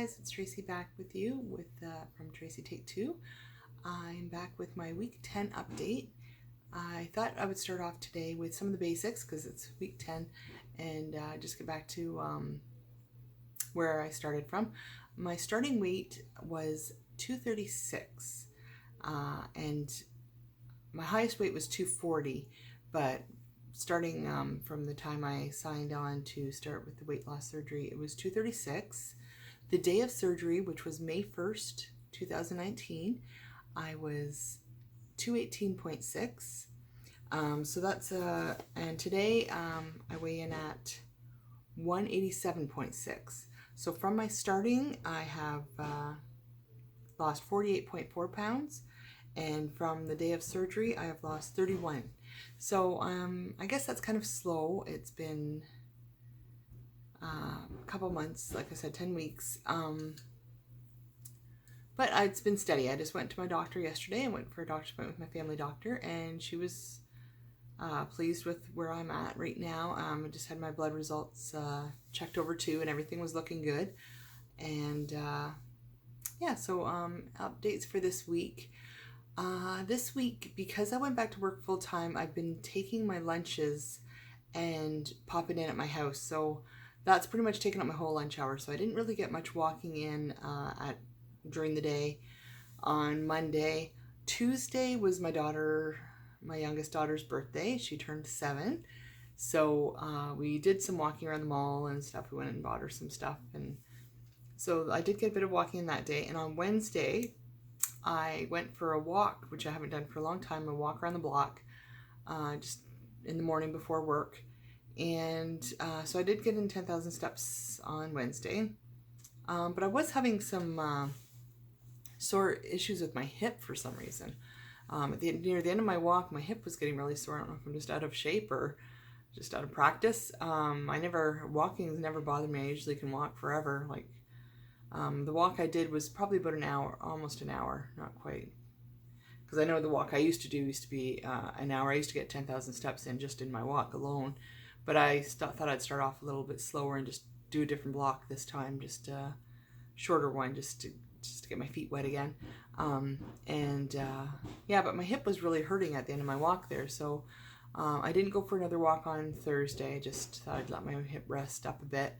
guys, it's Tracy back with you from Tracy Take 2. I'm back with my week 10 update. I thought I would start off today with some of the basics because it's week 10 and just get back to where I started from. My starting weight was 236 and my highest weight was 240, but starting from the time I signed on to start with the weight loss surgery, it was 236. The day of surgery, which was May 1st, 2019, I was 218.6. So that's, and today I weigh in at 187.6. So from my starting, I have lost 48.4 pounds. And from the day of surgery, I have lost 31. So I guess that's kind of slow. It's been a couple months, like I said, 10 weeks. But it's been steady. I just went to my doctor yesterday. I went for a doctor's appointment with my family doctor, and she was pleased with where I'm at right now. I just had my blood results checked over too, and everything was looking good. And yeah, so updates for this week. This week, because I went back to work full time, I've been taking my lunches and popping in at my house. So that's pretty much taken up my whole lunch hour. So I didn't really get much walking in during the day on Monday. Tuesday was my youngest daughter's birthday. She turned 7. So we did some walking around the mall and stuff. We went and bought her some stuff. And so I did get a bit of walking in that day. And on Wednesday, I went for a walk, which I haven't done for a long time, a walk around the block, just in the morning before work. And so I did get in 10,000 steps on Wednesday. But I was having some sore issues with my hip for some reason. Near the end of my walk, my hip was getting really sore. I don't know if I'm just out of shape or just out of practice. Walking has never bothered me. I usually can walk forever. The walk I did was probably about an hour, almost an hour, not quite. Because I know the walk I used to do used to be an hour. I used to get 10,000 steps in just in my walk alone. But I thought I'd start off a little bit slower and just do a different block this time, just a shorter one, just to get my feet wet again. Yeah, but my hip was really hurting at the end of my walk there. So I didn't go for another walk on Thursday. I just thought I'd let my hip rest up a bit.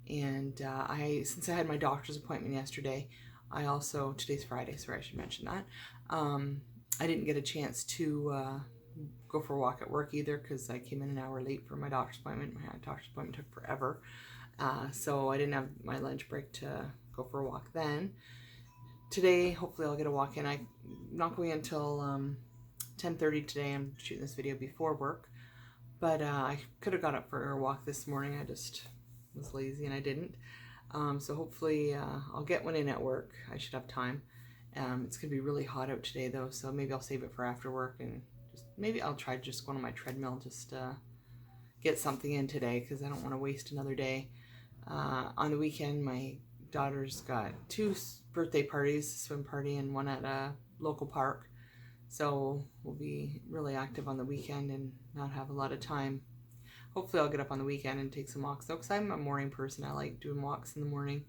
And since I had my doctor's appointment yesterday, today's Friday, sorry, I should mention that. I didn't get a chance to go for a walk at work either because I came in an hour late for my doctor's appointment. My doctor's appointment took forever. So I didn't have my lunch break to go for a walk then. Today, hopefully I'll get a walk in. I'm not going until 10:30 today. I'm shooting this video before work. But I could have got up for a walk this morning. I just was lazy and I didn't. So hopefully I'll get one in at work. I should have time. It's gonna be really hot out today though, so maybe I'll save it for after work and maybe I'll try just going on my treadmill, just get something in today because I don't want to waste another day. On the weekend, my daughter's got 2 birthday parties, a swim party and one at a local park. So we'll be really active on the weekend and not have a lot of time. Hopefully I'll get up on the weekend and take some walks though, because I'm a morning person. I like doing walks in the morning,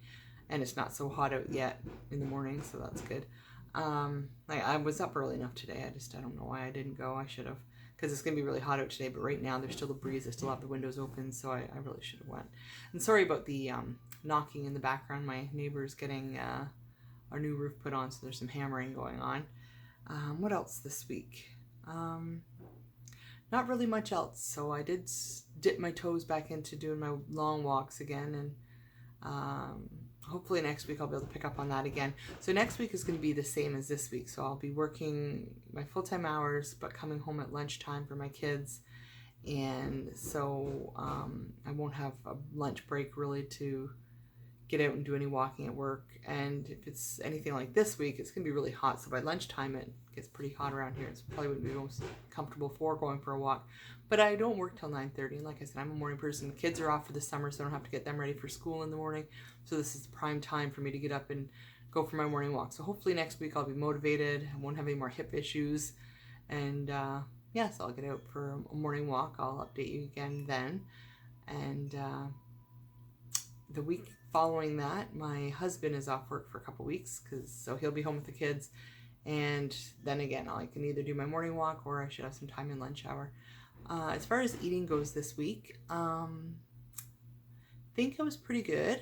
and it's not so hot out yet in the morning, so that's good. I was up early enough today. I don't know why I didn't go. I should have, because it's going to be really hot out today, but right now there's still a breeze. I still have the windows open, so I really should have went. And sorry about the knocking in the background. My neighbor's getting our new roof put on, so there's some hammering going on. What else this week? Not really much else. So I did dip my toes back into doing my long walks again, and hopefully next week I'll be able to pick up on that again. So next week is going to be the same as this week. So I'll be working my full-time hours, but coming home at lunchtime for my kids. And so I won't have a lunch break really to get out and do any walking at work. And if it's anything like this week, it's going to be really hot. So by lunchtime, it gets pretty hot around here. It's probably wouldn't be most comfortable for going for a walk. But I don't work till 9:30. And like I said, I'm a morning person. The kids are off for the summer, so I don't have to get them ready for school in the morning. So this is the prime time for me to get up and go for my morning walk. So hopefully next week I'll be motivated. I won't have any more hip issues. And yeah, so I'll get out for a morning walk. I'll update you again then. And the week following that, my husband is off work for a couple weeks, so he'll be home with the kids. And then again, I can either do my morning walk or I should have some time in lunch hour. As far as eating goes this week, think it was pretty good.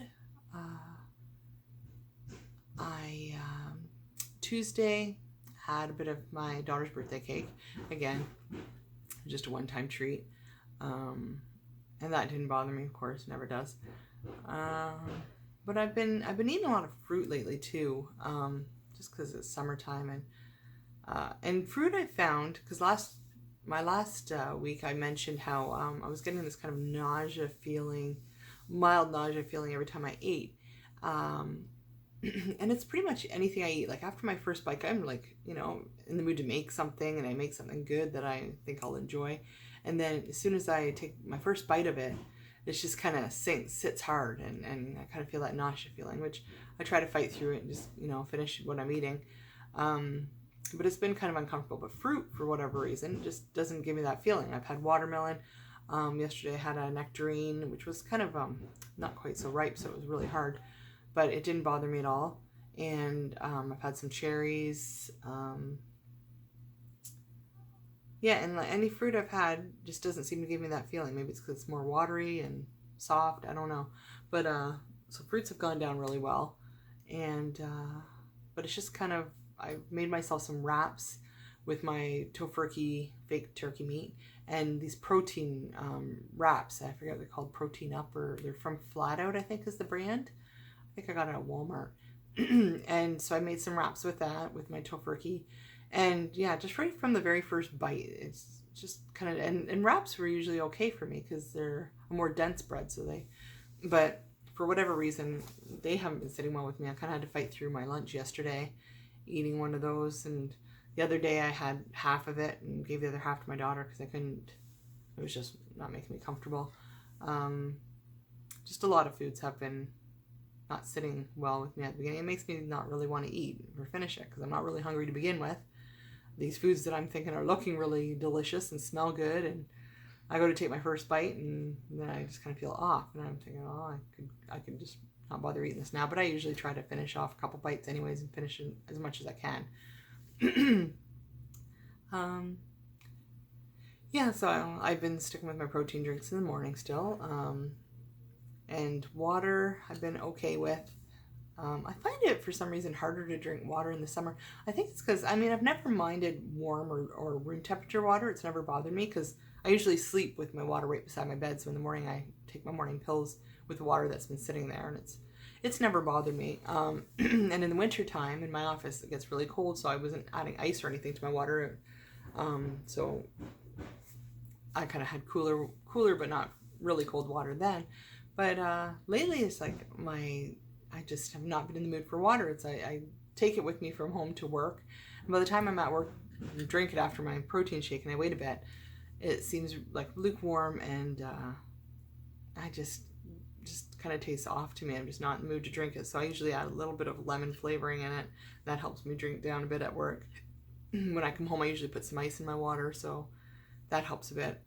Tuesday had a bit of my daughter's birthday cake. Again, just a one-time treat. And that didn't bother me, of course, never does. But I've been eating a lot of fruit lately too, just because it's summertime, and fruit I found, because my last week I mentioned how I was getting this kind of mild nausea feeling every time I ate. And it's pretty much anything I eat. Like after my first bite, I'm like, in the mood to make something, and I make something good that I think I'll enjoy. And then as soon as I take my first bite of it, it's just kind of sits hard, and I kind of feel that nausea feeling, which I try to fight through it and just, finish what I'm eating. But it's been kind of uncomfortable. But fruit, for whatever reason, just doesn't give me that feeling. I've had watermelon. Yesterday I had a nectarine, which was kind of not quite so ripe, so it was really hard. But it didn't bother me at all. And I've had some cherries. Yeah, and any fruit I've had just doesn't seem to give me that feeling. Maybe it's because it's more watery and soft. I don't know. But so fruits have gone down really well. And but it's just kind of, I made myself some wraps with my tofurkey fake turkey meat and these protein wraps. I forget what they're called, Protein Up, or they're from Flat Out, I think is the brand. I think I got it at Walmart. And so I made some wraps with that, with my tofurkey. And yeah, just right from the very first bite, it's just kind of, and wraps were usually okay for me because they're a more dense bread. But for whatever reason, they haven't been sitting well with me. I kind of had to fight through my lunch yesterday, eating one of those. And the other day I had half of it and gave the other half to my daughter because I couldn't, it was just not making me comfortable. Just a lot of foods have been not sitting well with me at the beginning. It makes me not really want to eat or finish it because I'm not really hungry to begin with. These foods that I'm thinking are looking really delicious and smell good, and I go to take my first bite and then I just kind of feel off, and I'm thinking, oh, I could just not bother eating this now. But I usually try to finish off a couple bites anyways and finish it as much as I can. Yeah, so I've been sticking with my protein drinks in the morning still. And water I've been okay with. I find it for some reason harder to drink water in the summer. I think it's because, I've never minded warm or room temperature water. It's never bothered me because I usually sleep with my water right beside my bed. So in the morning I take my morning pills with the water that's been sitting there, and it's never bothered me. And in the winter time in my office it gets really cold, so I wasn't adding ice or anything to my water. So I kind of had cooler but not really cold water then. But lately it's like I just have not been in the mood for water. I take it with me from home to work. And by the time I'm at work, I drink it after my protein shake and I wait a bit. It seems like lukewarm, and I just kind of tastes off to me. I'm just not in the mood to drink it. So I usually add a little bit of lemon flavoring in it. That helps me drink down a bit at work. When I come home, I usually put some ice in my water, so that helps a bit.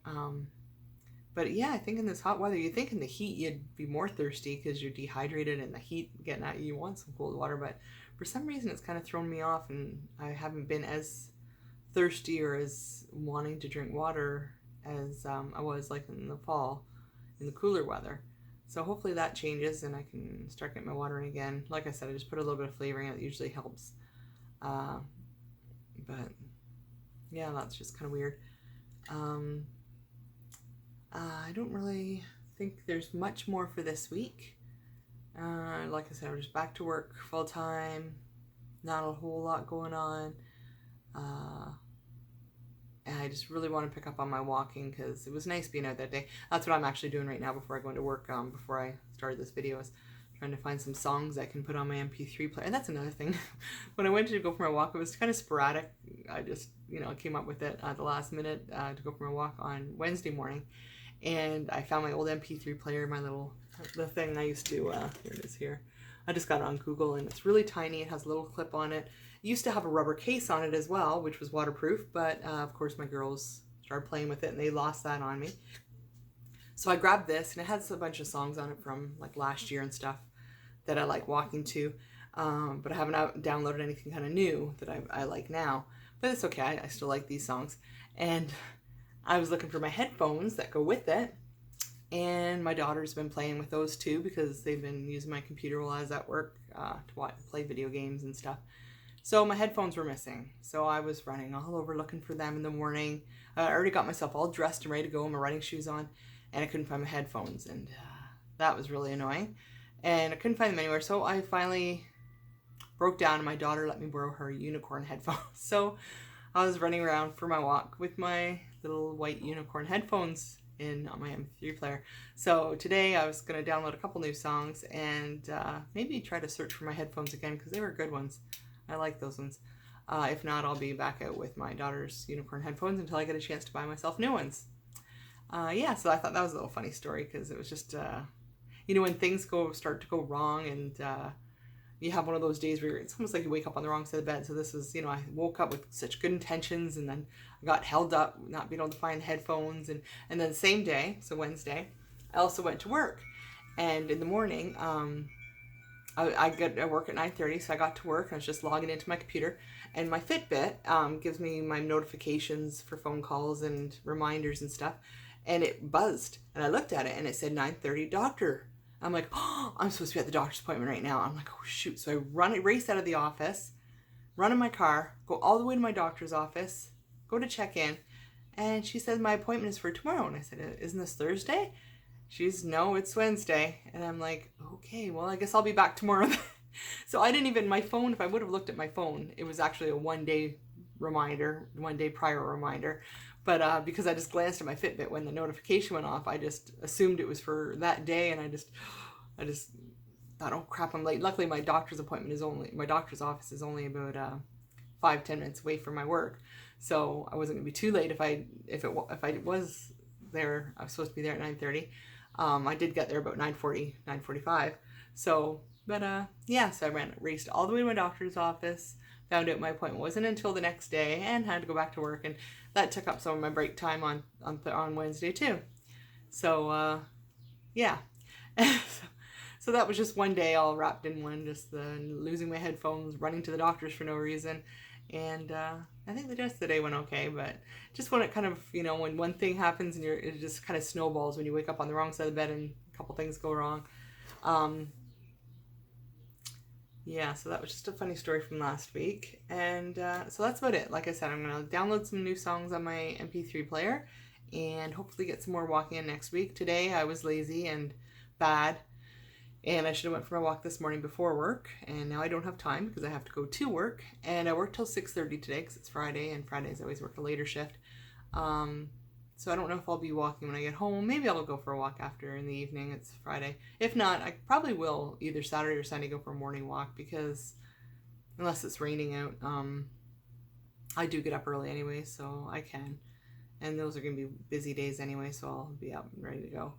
But yeah, I think in this hot weather, you think in the heat you'd be more thirsty because you're dehydrated and the heat getting at you, you want some cold water. But for some reason, it's kind of thrown me off, and I haven't been as thirsty or as wanting to drink water as I was like in the fall, in the cooler weather. So hopefully that changes and I can start getting my water in again. Like I said, I just put a little bit of flavoring in it. It usually helps. But yeah, that's just kind of weird. I don't really think there's much more for this week. Like I said, I'm just back to work full time. Not a whole lot going on. And I just really want to pick up on my walking because it was nice being out that day. That's what I'm actually doing right now before I go into work. Before I started this video, is trying to find some songs I can put on my MP3 player. And that's another thing. When I went to go for my walk, it was kind of sporadic. I just, came up with it at the last minute to go for my walk on Wednesday morning. And I found my old MP3 player, the thing I used to, here it is here. I just got it on Google, and it's really tiny. It has a little clip on it. It used to have a rubber case on it as well, which was waterproof, but of course my girls started playing with it and they lost that on me. So I grabbed this, and it has a bunch of songs on it from like last year and stuff that I like walking to. But I haven't downloaded anything kind of new that I like now. But it's okay. I still like these songs. And I was looking for my headphones that go with it. And my daughter's been playing with those too because they've been using my computer while I was at work to play video games and stuff. So my headphones were missing. So I was running all over looking for them in the morning. I already got myself all dressed and ready to go, my running shoes on, and I couldn't find my headphones. And that was really annoying. And I couldn't find them anywhere. So I finally broke down, and my daughter let me borrow her unicorn headphones. So I was running around for my walk with my little white unicorn headphones in on my MP3 player. So today I was going to download a couple new songs and maybe try to search for my headphones again because they were good ones. I like those ones. If not, I'll be back out with my daughter's unicorn headphones until I get a chance to buy myself new ones. Yeah, so I thought that was a little funny story because it was just, you know, when things start to go wrong and you have one of those days where it's almost like you wake up on the wrong side of the bed. So this is, you know, I woke up with such good intentions and then I got held up not being able to find headphones. And then the same day, so Wednesday, I also went to work. And in the morning, I work at 9:30, so I got to work and I was just logging into my computer. And my Fitbit gives me my notifications for phone calls and reminders and stuff. And it buzzed. And I looked at it and it said 9:30 doctor. I'm like, oh, I'm supposed to be at the doctor's appointment right now. I'm like, oh, shoot. So I race out of the office, run in my car, go all the way to my doctor's office, go to check in. And she said, my appointment is for tomorrow. And I said, isn't this Thursday? She's, no, it's Wednesday. And I'm like, okay, well, I guess I'll be back tomorrow. So I didn't even, my phone, if I would have looked at my phone, it was actually a 1 day reminder, 1 day prior reminder. But because I just glanced at my Fitbit when the notification went off, I just assumed it was for that day, and I just thought, oh crap, I'm late. Luckily, my doctor's office is only about 5-10 minutes away from my work, so I wasn't gonna be too late if I was there. I was supposed to be there at 9:30. I did get there about 9:40, 9:45. So, but yeah, so I raced all the way to my doctor's office. Found out my appointment wasn't until the next day and had to go back to work, and that took up some of my break time on Wednesday too. So yeah, so that was just one day all wrapped in one, just losing my headphones, running to the doctor's for no reason, and I think the rest of the day went okay. But just when it kind of, you know, when one thing happens and it just kind of snowballs when you wake up on the wrong side of the bed and a couple things go wrong. Yeah, so that was just a funny story from last week. And so that's about it. Like I said, I'm going to download some new songs on my MP3 player and hopefully get some more walking in next week. Today I was lazy and bad, and I should have went for my walk this morning before work. And now I don't have time because I have to go to work. And I work till 6:30 today because it's Friday, and Fridays I always work a later shift. So I don't know if I'll be walking when I get home. Maybe I'll go for a walk after in the evening. It's Friday. If not, I probably will either Saturday or Sunday go for a morning walk because unless it's raining out, I do get up early anyway, so I can. And those are going to be busy days anyway, so I'll be up and ready to go.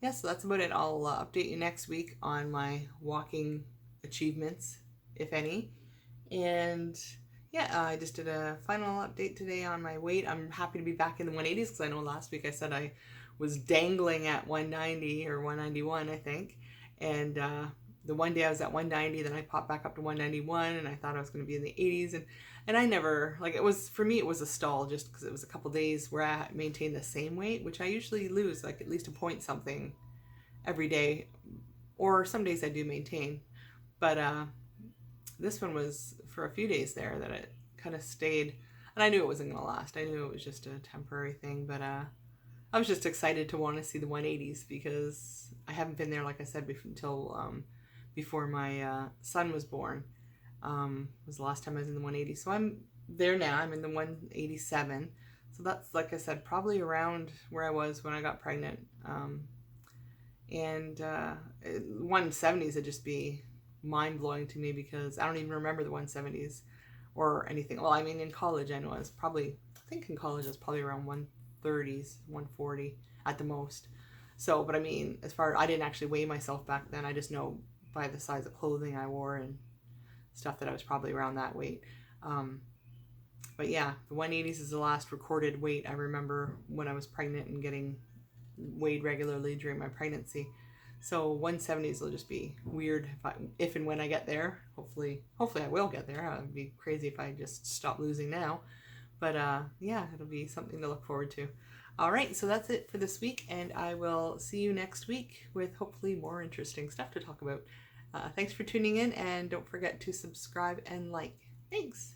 Yeah, so that's about it. I'll update you next week on my walking achievements, if any. And yeah, I just did a final update today on my weight. I'm happy to be back in the 180s because I know last week I said I was dangling at 190 or 191, I think. And the one day I was at 190, then I popped back up to 191, and I thought I was going to be in the 80s. And I never, like, it was, for me, it was a stall just because it was a couple days where I maintained the same weight, which I usually lose, like, at least a point something every day. Or some days I do maintain. But this one was for a few days there that it kind of stayed, and I knew it wasn't going to last. I knew it was just a temporary thing, but I was just excited to want to see the 180s because I haven't been there, like I said, until before my son was born. Was the last time I was in the 180s. So I'm there now. I'm in the 187. So that's, like I said, probably around where I was when I got pregnant. And 170s would just be mind-blowing to me because I don't even remember the 170s or anything. Well, I mean, in college, I know I think in college I was probably around 130s, 140 at the most. So, but I mean, I didn't actually weigh myself back then. I just know by the size of clothing I wore and stuff that I was probably around that weight. But yeah, the 180s is the last recorded weight I remember when I was pregnant and getting weighed regularly during my pregnancy. So 170s will just be weird if and when I get there. Hopefully I will get there. It'd be crazy if I just stop losing now. But yeah, it'll be something to look forward to. All right, so that's it for this week, and I will see you next week with hopefully more interesting stuff to talk about. Thanks for tuning in, and don't forget to subscribe and like. Thanks.